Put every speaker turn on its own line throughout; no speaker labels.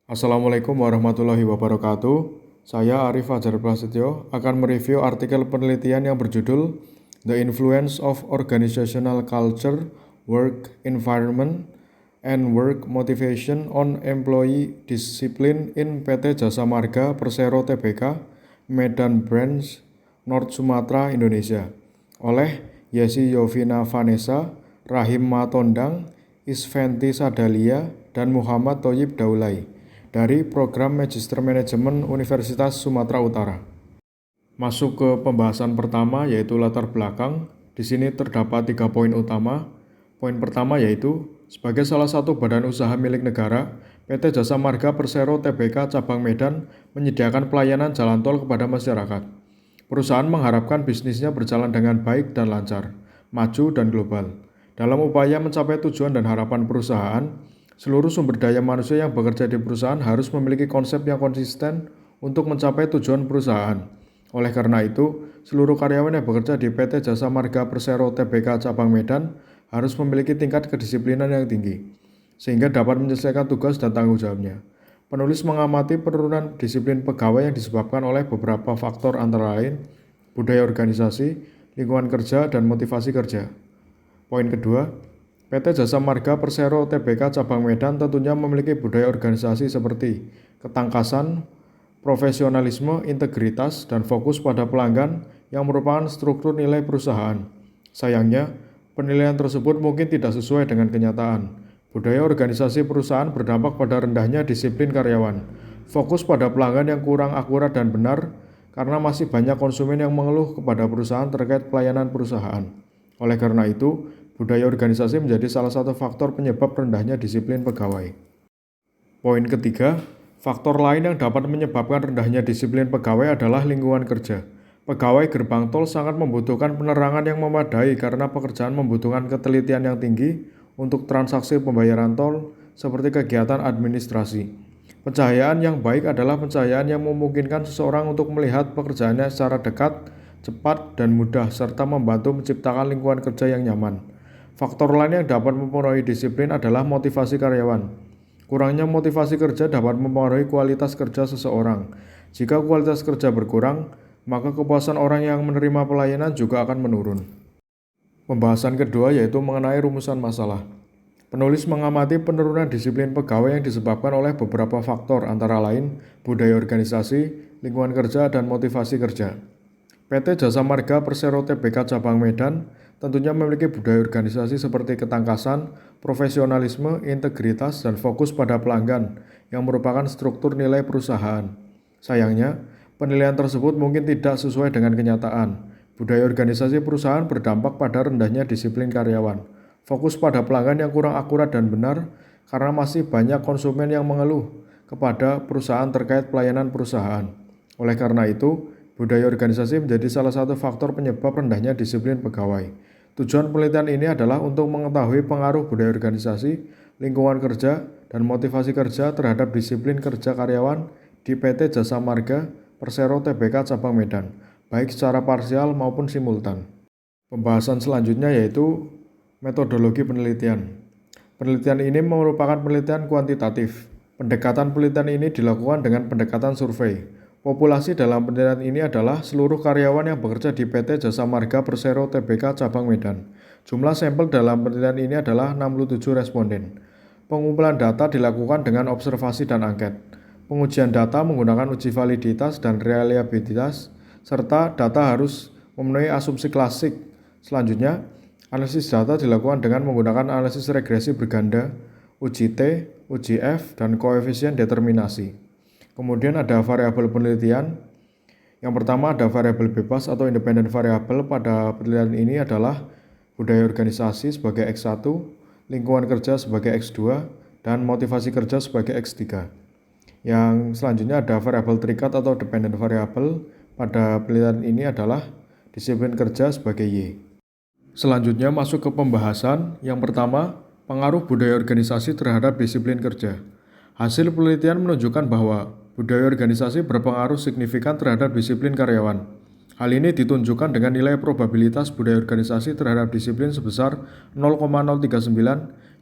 Assalamualaikum warahmatullahi wabarakatuh. Saya Arif Fajar Prasetyo akan mereview artikel penelitian yang berjudul The Influence of Organizational Culture, Work Environment, and Work Motivation on Employee Discipline in PT Jasa Marga Persero Tbk, Medan Branch, North Sumatera, Indonesia, oleh Yesi Yovina Vanessa, Rahim Matondang, Isventi Sadalia, dan Muhammad Thoyib Daulay dari Program Magister Manajemen Universitas Sumatera Utara. Masuk ke pembahasan pertama, yaitu latar belakang. Di sini terdapat 3 poin utama. Poin pertama yaitu, sebagai salah satu badan usaha milik negara, PT Jasa Marga Persero Tbk Cabang Medan menyediakan pelayanan jalan tol kepada masyarakat. Perusahaan mengharapkan bisnisnya berjalan dengan baik dan lancar, maju dan global. Dalam upaya mencapai tujuan dan harapan perusahaan, seluruh sumber daya manusia yang bekerja di perusahaan harus memiliki konsep yang konsisten untuk mencapai tujuan perusahaan. Oleh karena itu, seluruh karyawan yang bekerja di PT Jasa Marga Persero Tbk Cabang Medan harus memiliki tingkat kedisiplinan yang tinggi, sehingga dapat menyelesaikan tugas dan tanggung jawabnya. Penulis mengamati penurunan disiplin pegawai yang disebabkan oleh beberapa faktor antara lain budaya organisasi, lingkungan kerja, dan motivasi kerja. Poin kedua, PT Jasa Marga Persero Tbk Cabang Medan tentunya memiliki budaya organisasi seperti ketangkasan, profesionalisme, integritas, dan fokus pada pelanggan yang merupakan struktur nilai perusahaan. Sayangnya, penilaian tersebut mungkin tidak sesuai dengan kenyataan. Budaya organisasi perusahaan berdampak pada rendahnya disiplin karyawan, fokus pada pelanggan yang kurang akurat dan benar, karena masih banyak konsumen yang mengeluh kepada perusahaan terkait pelayanan perusahaan. Oleh karena itu, budaya organisasi menjadi salah satu faktor penyebab rendahnya disiplin pegawai. Poin ketiga, faktor lain yang dapat menyebabkan rendahnya disiplin pegawai adalah lingkungan kerja. Pegawai gerbang tol sangat membutuhkan penerangan yang memadai karena pekerjaan membutuhkan ketelitian yang tinggi untuk transaksi pembayaran tol seperti kegiatan administrasi. Pencahayaan yang baik adalah pencahayaan yang memungkinkan seseorang untuk melihat pekerjaannya secara dekat, cepat, dan mudah, serta membantu menciptakan lingkungan kerja yang nyaman. Faktor lain yang dapat mempengaruhi disiplin adalah motivasi karyawan. Kurangnya motivasi kerja dapat mempengaruhi kualitas kerja seseorang. Jika kualitas kerja berkurang, maka kepuasan orang yang menerima pelayanan juga akan menurun. Pembahasan kedua yaitu mengenai rumusan masalah. Penulis mengamati penurunan disiplin pegawai yang disebabkan oleh beberapa faktor antara lain budaya organisasi, lingkungan kerja, dan motivasi kerja. PT Jasa Marga Persero Tbk Cabang Medan tentunya memiliki budaya organisasi seperti ketangkasan, profesionalisme, integritas, dan fokus pada pelanggan yang merupakan struktur nilai perusahaan. Sayangnya, penilaian tersebut mungkin tidak sesuai dengan kenyataan. Budaya organisasi perusahaan berdampak pada rendahnya disiplin karyawan, fokus pada pelanggan yang kurang akurat dan benar, karena masih banyak konsumen yang mengeluh kepada perusahaan terkait pelayanan perusahaan. Oleh karena itu, budaya organisasi menjadi salah satu faktor penyebab rendahnya disiplin pegawai. Tujuan penelitian ini adalah untuk mengetahui pengaruh budaya organisasi, lingkungan kerja, dan motivasi kerja terhadap disiplin kerja karyawan di PT Jasa Marga Persero Tbk Cabang Medan, baik secara parsial maupun simultan. Pembahasan selanjutnya yaitu metodologi penelitian. Penelitian ini merupakan penelitian kuantitatif. Pendekatan penelitian ini dilakukan dengan pendekatan survei. Populasi dalam penelitian ini adalah seluruh karyawan yang bekerja di PT Jasa Marga Persero Tbk Cabang Medan. Jumlah sampel dalam penelitian ini adalah 67 responden. Pengumpulan data dilakukan dengan observasi dan angket. Pengujian data menggunakan uji validitas dan reliabilitas, serta data harus memenuhi asumsi klasik. Selanjutnya, analisis data dilakukan dengan menggunakan analisis regresi berganda, uji T, uji F, dan koefisien determinasi. Kemudian ada variabel penelitian. Yang pertama ada variabel bebas atau independen variabel. Pada penelitian ini adalah budaya organisasi sebagai X1, lingkungan kerja sebagai X2, dan motivasi kerja sebagai X3. Yang selanjutnya ada variabel terikat atau dependent variabel. Pada penelitian ini adalah disiplin kerja sebagai Y. Selanjutnya masuk ke pembahasan. Yang pertama, pengaruh budaya organisasi terhadap disiplin kerja. Hasil penelitian menunjukkan bahwa budaya organisasi berpengaruh signifikan terhadap disiplin karyawan. Hal ini ditunjukkan dengan nilai probabilitas budaya organisasi terhadap disiplin sebesar 0,039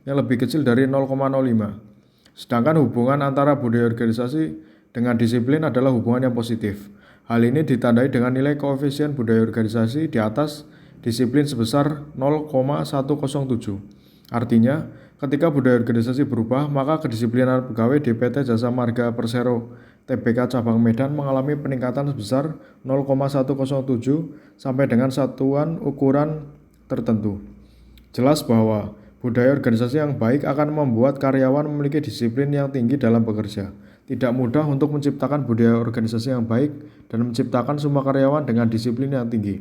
yang lebih kecil dari 0,05. Sedangkan hubungan antara budaya organisasi dengan disiplin adalah hubungan yang positif. Hal ini ditandai dengan nilai koefisien budaya organisasi di atas disiplin sebesar 0,107. Artinya, ketika budaya organisasi berubah, maka kedisiplinan pegawai di PT Jasa Marga Persero TBK Cabang Medan mengalami peningkatan sebesar 0,107 sampai dengan satuan ukuran tertentu. Jelas bahwa budaya organisasi yang baik akan membuat karyawan memiliki disiplin yang tinggi dalam bekerja. Tidak mudah untuk menciptakan budaya organisasi yang baik dan menciptakan semua karyawan dengan disiplin yang tinggi.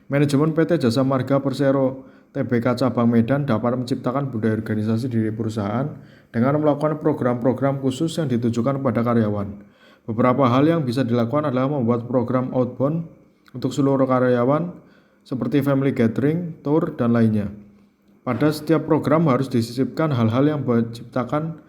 Manajemen PT Jasa Marga Persero TBK Cabang Medan dapat menciptakan budaya organisasi di perusahaan dengan melakukan program-program khusus yang ditujukan kepada karyawan. Beberapa hal yang bisa dilakukan adalah membuat program outbound untuk seluruh karyawan seperti family gathering, tour, dan lainnya. Pada setiap program harus disisipkan hal-hal yang menciptakan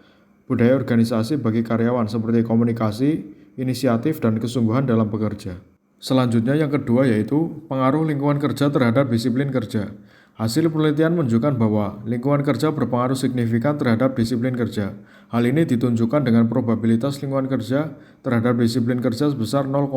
budaya organisasi bagi karyawan seperti komunikasi, inisiatif, dan kesungguhan dalam bekerja. Selanjutnya yang kedua yaitu pengaruh lingkungan kerja terhadap disiplin kerja. Hasil penelitian menunjukkan bahwa lingkungan kerja berpengaruh signifikan terhadap disiplin kerja. Hal ini ditunjukkan dengan probabilitas lingkungan kerja terhadap disiplin kerja sebesar 0,000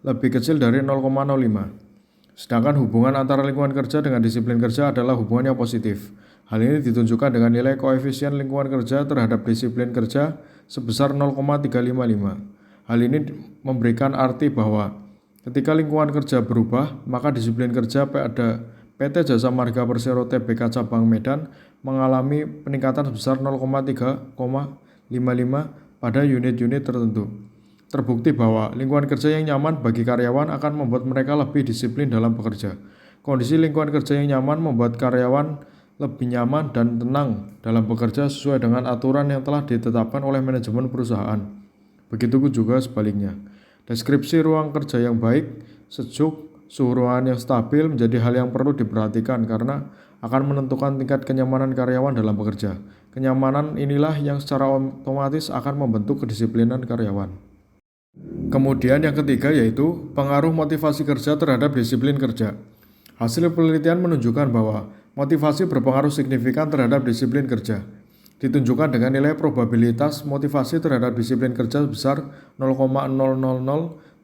lebih kecil dari 0,05. Sedangkan hubungan antara lingkungan kerja dengan disiplin kerja adalah hubungan yang positif. Hal ini ditunjukkan dengan nilai koefisien lingkungan kerja terhadap disiplin kerja sebesar 0,355. Hal ini memberikan arti bahwa ketika lingkungan kerja berubah, maka disiplin kerja pada PT Jasa Marga Persero TBK Cabang Medan mengalami peningkatan sebesar 0,355 pada unit-unit tertentu. Terbukti bahwa lingkungan kerja yang nyaman bagi karyawan akan membuat mereka lebih disiplin dalam bekerja. Kondisi lingkungan kerja yang nyaman membuat karyawan lebih nyaman dan tenang dalam bekerja sesuai dengan aturan yang telah ditetapkan oleh manajemen perusahaan. Begitu juga sebaliknya. Deskripsi ruang kerja yang baik, sejuk, suhu ruangan yang stabil menjadi hal yang perlu diperhatikan karena akan menentukan tingkat kenyamanan karyawan dalam bekerja. Kenyamanan inilah yang secara otomatis akan membentuk kedisiplinan karyawan. Kemudian yang ketiga yaitu pengaruh motivasi kerja terhadap disiplin kerja. Hasil penelitian menunjukkan bahwa motivasi berpengaruh signifikan terhadap disiplin kerja. Ditunjukkan dengan nilai probabilitas motivasi terhadap disiplin kerja sebesar 0,000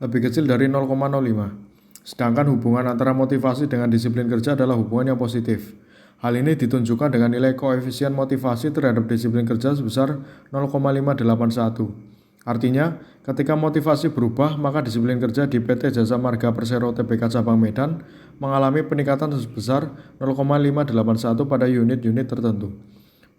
lebih kecil dari 0,05. Sedangkan hubungan antara motivasi dengan disiplin kerja adalah hubungan yang positif. Hal ini ditunjukkan dengan nilai koefisien motivasi terhadap disiplin kerja sebesar 0,581. Artinya, ketika motivasi berubah, maka disiplin kerja di PT Jasa Marga Persero TBK Cabang Medan mengalami peningkatan sebesar 0,581 pada unit-unit tertentu.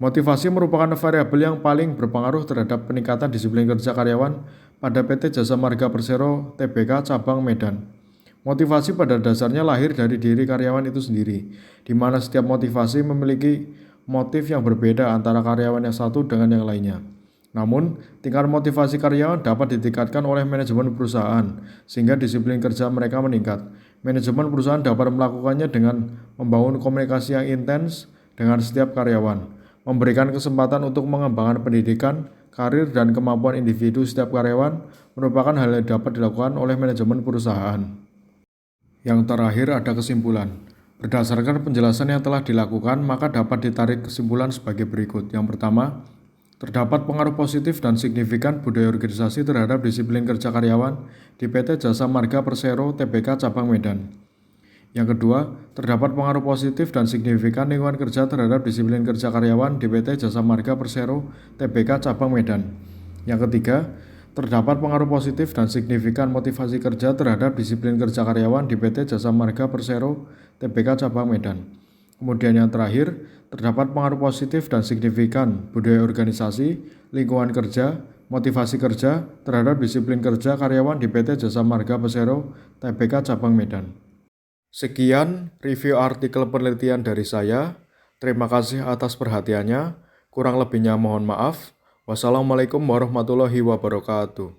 Motivasi merupakan variabel yang paling berpengaruh terhadap peningkatan disiplin kerja karyawan pada PT Jasa Marga Persero TBK Cabang Medan. Motivasi pada dasarnya lahir dari diri karyawan itu sendiri, di mana setiap motivasi memiliki motif yang berbeda antara karyawan yang satu dengan yang lainnya. Namun, tingkat motivasi karyawan dapat ditingkatkan oleh manajemen perusahaan, sehingga disiplin kerja mereka meningkat. Manajemen perusahaan dapat melakukannya dengan membangun komunikasi yang intens dengan setiap karyawan, memberikan kesempatan untuk mengembangkan pendidikan, karir, dan kemampuan individu setiap karyawan merupakan hal yang dapat dilakukan oleh manajemen perusahaan. Yang terakhir ada kesimpulan. Berdasarkan penjelasan yang telah dilakukan, maka dapat ditarik kesimpulan sebagai berikut. Yang pertama, terdapat pengaruh positif dan signifikan budaya organisasi terhadap disiplin kerja karyawan di PT Jasa Marga Persero TBK Cabang Medan. Yang kedua, terdapat pengaruh positif dan signifikan lingkungan kerja terhadap disiplin kerja karyawan di PT Jasa Marga Persero TBK Cabang Medan. Yang ketiga, terdapat pengaruh positif dan signifikan motivasi kerja terhadap disiplin kerja karyawan di PT Jasa Marga Persero TBK Cabang Medan. Kemudian yang terakhir, terdapat pengaruh positif dan signifikan budaya organisasi, lingkungan kerja, motivasi kerja terhadap disiplin kerja karyawan di PT Jasa Marga Persero TBK Cabang Medan. Sekian review artikel penelitian dari saya. Terima kasih atas perhatiannya. Kurang lebihnya mohon maaf. Wassalamualaikum warahmatullahi wabarakatuh.